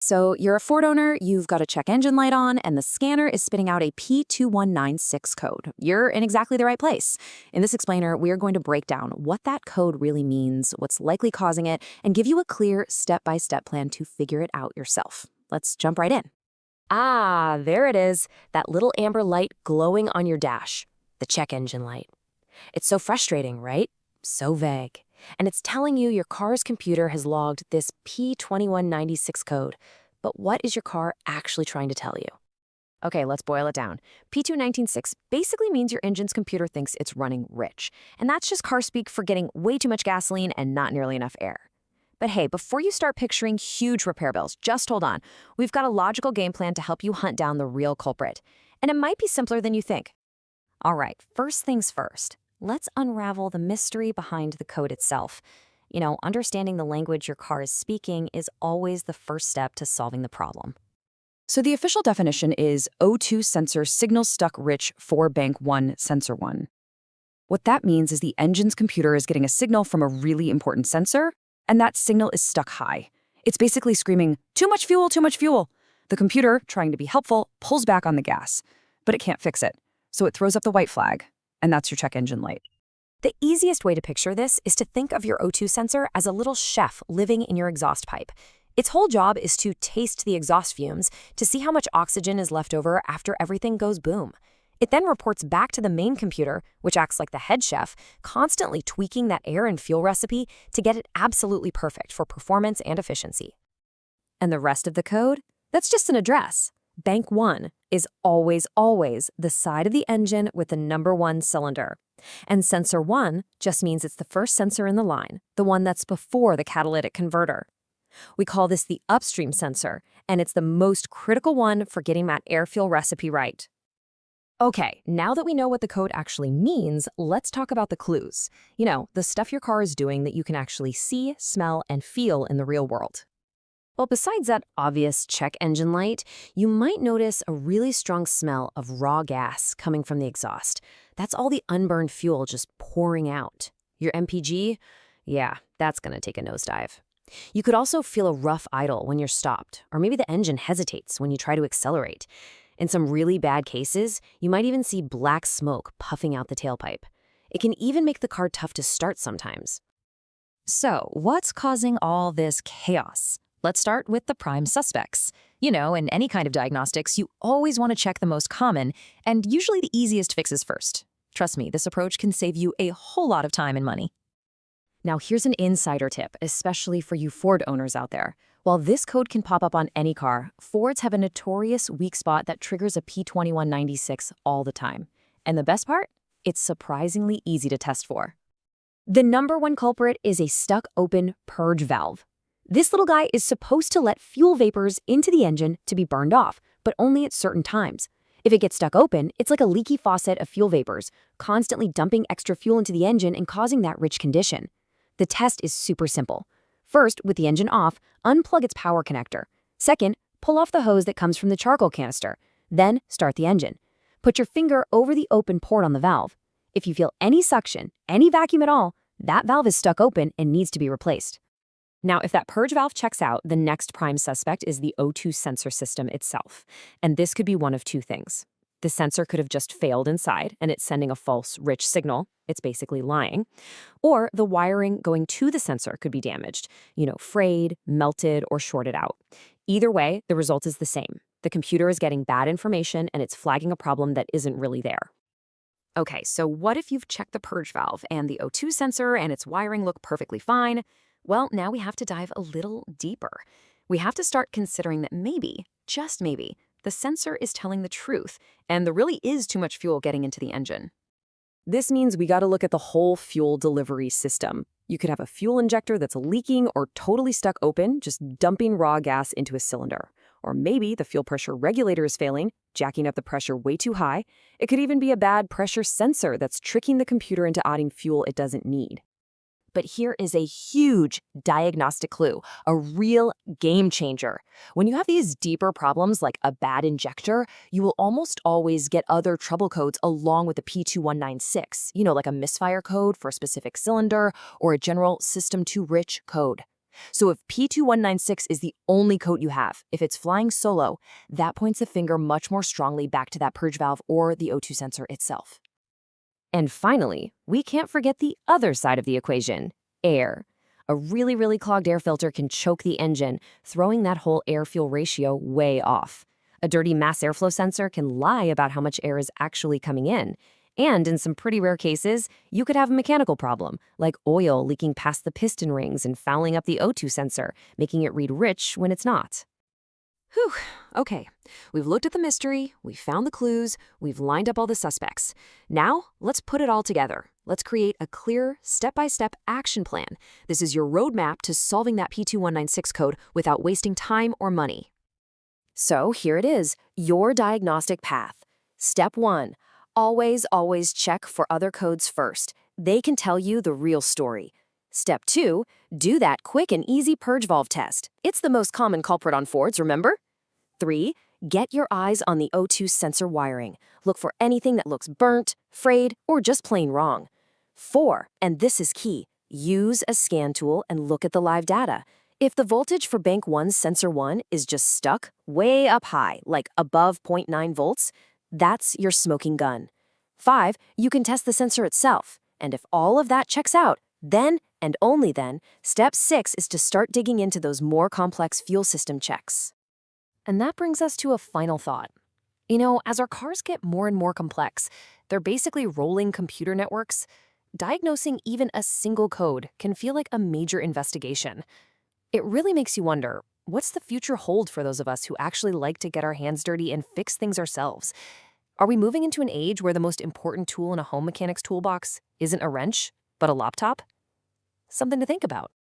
So you're a Ford owner, you've got a check engine light on, and the scanner is spitting out a P2196 code. You're in exactly the right place. In this explainer, we are going to break down what that code really means, what's likely causing it, and give you a clear step-by-step plan to figure it out yourself. Let's jump right in. Ah, there it is, that little amber light glowing on your dash, the check engine light. It's so frustrating, right? So vague. And it's telling you your car's computer has logged this P2196 code. But what is your car actually trying to tell you? Okay, let's boil it down. P2196 basically means your engine's computer thinks it's running rich. And that's just car speak for getting way too much gasoline and not nearly enough air. But hey, before you start picturing huge repair bills, just hold on. We've got a logical game plan to help you hunt down the real culprit. And it might be simpler than you think. All right, first things first. Let's unravel the mystery behind the code itself. Understanding the language your car is speaking is always the first step to solving the problem. So the official definition is O2 sensor signal stuck rich for bank 1 sensor 1. What that means is the engine's computer is getting a signal from a really important sensor, and that signal is stuck high. It's basically screaming, too much fuel, too much fuel. The computer, trying to be helpful, pulls back on the gas, but it can't fix it. So it throws up the white flag, and that's your check engine light. The easiest way to picture this is to think of your O2 sensor as a little chef living in your exhaust pipe. Its whole job is to taste the exhaust fumes to see how much oxygen is left over after everything goes boom. It then reports back to the main computer, which acts like the head chef, constantly tweaking that air and fuel recipe to get it absolutely perfect for performance and efficiency. And the rest of the code? That's just an address. Bank 1 is always the side of the engine with the number 1 cylinder. And sensor 1 just means it's the first sensor in the line, the one that's before the catalytic converter. We call this the upstream sensor, and it's the most critical one for getting that air-fuel recipe right. Okay, now that we know what the code actually means, let's talk about the clues. The stuff your car is doing that you can actually see, smell, and feel in the real world. Well, besides that obvious check engine light, you might notice a really strong smell of raw gas coming from the exhaust. That's all the unburned fuel just pouring out. Your MPG? Yeah, that's gonna take a nosedive. You could also feel a rough idle when you're stopped, or maybe the engine hesitates when you try to accelerate. In some really bad cases, you might even see black smoke puffing out the tailpipe. It can even make the car tough to start sometimes. So, what's causing all this chaos? Let's start with the prime suspects. In any kind of diagnostics, you always want to check the most common and usually the easiest fixes first. Trust me, this approach can save you a whole lot of time and money. Now, here's an insider tip, especially for you Ford owners out there. While this code can pop up on any car, Fords have a notorious weak spot that triggers a P2196 all the time. And the best part? It's surprisingly easy to test for. The number 1 culprit is a stuck open purge valve. This little guy is supposed to let fuel vapors into the engine to be burned off, but only at certain times. If it gets stuck open, it's like a leaky faucet of fuel vapors, constantly dumping extra fuel into the engine and causing that rich condition. The test is super simple. First, with the engine off, unplug its power connector. Second, pull off the hose that comes from the charcoal canister. Then, start the engine. Put your finger over the open port on the valve. If you feel any suction, any vacuum at all, that valve is stuck open and needs to be replaced. Now, if that purge valve checks out, the next prime suspect is the O2 sensor system itself. And this could be one of two things. The sensor could have just failed inside, and it's sending a false, rich signal. It's basically lying. Or the wiring going to the sensor could be damaged, frayed, melted, or shorted out. Either way, the result is the same. The computer is getting bad information, and it's flagging a problem that isn't really there. Okay, so what if you've checked the purge valve and the O2 sensor and its wiring look perfectly fine? Well, now we have to dive a little deeper. We have to start considering that maybe, just maybe, the sensor is telling the truth, and there really is too much fuel getting into the engine. This means we got to look at the whole fuel delivery system. You could have a fuel injector that's leaking or totally stuck open, just dumping raw gas into a cylinder. Or maybe the fuel pressure regulator is failing, jacking up the pressure way too high. It could even be a bad pressure sensor that's tricking the computer into adding fuel it doesn't need. But here is a huge diagnostic clue, a real game changer. When you have these deeper problems like a bad injector, you will almost always get other trouble codes along with the P2196, like a misfire code for a specific cylinder or a general system too rich code. So if P2196 is the only code you have, if it's flying solo, that points the finger much more strongly back to that purge valve or the O2 sensor itself. And finally, we can't forget the other side of the equation, air. A really clogged air filter can choke the engine, throwing that whole air-fuel ratio way off. A dirty mass airflow sensor can lie about how much air is actually coming in. And in some pretty rare cases, you could have a mechanical problem, like oil leaking past the piston rings and fouling up the O2 sensor, making it read rich when it's not. Whew, okay. We've looked at the mystery, we've found the clues, we've lined up all the suspects. Now, let's put it all together. Let's create a clear, step-by-step action plan. This is your roadmap to solving that P2196 code without wasting time or money. So here it is, your diagnostic path. Step 1. Always check for other codes first. They can tell you the real story. Step 2. Do that quick and easy purge valve test. It's the most common culprit on Fords, remember? 3. Get your eyes on the O2 sensor wiring. Look for anything that looks burnt, frayed, or just plain wrong. 4. And this is key. Use a scan tool and look at the live data. If the voltage for Bank 1's sensor 1 is just stuck way up high, like above 0.9 volts, that's your smoking gun. 5. You can test the sensor itself. And if all of that checks out, then, and only then, step 6 is to start digging into those more complex fuel system checks. And that brings us to a final thought. You know, as our cars get more and more complex, they're basically rolling computer networks. Diagnosing even a single code can feel like a major investigation. It really makes you wonder, what's the future hold for those of us who actually like to get our hands dirty and fix things ourselves? Are we moving into an age where the most important tool in a home mechanic's toolbox isn't a wrench, but a laptop? Something to think about.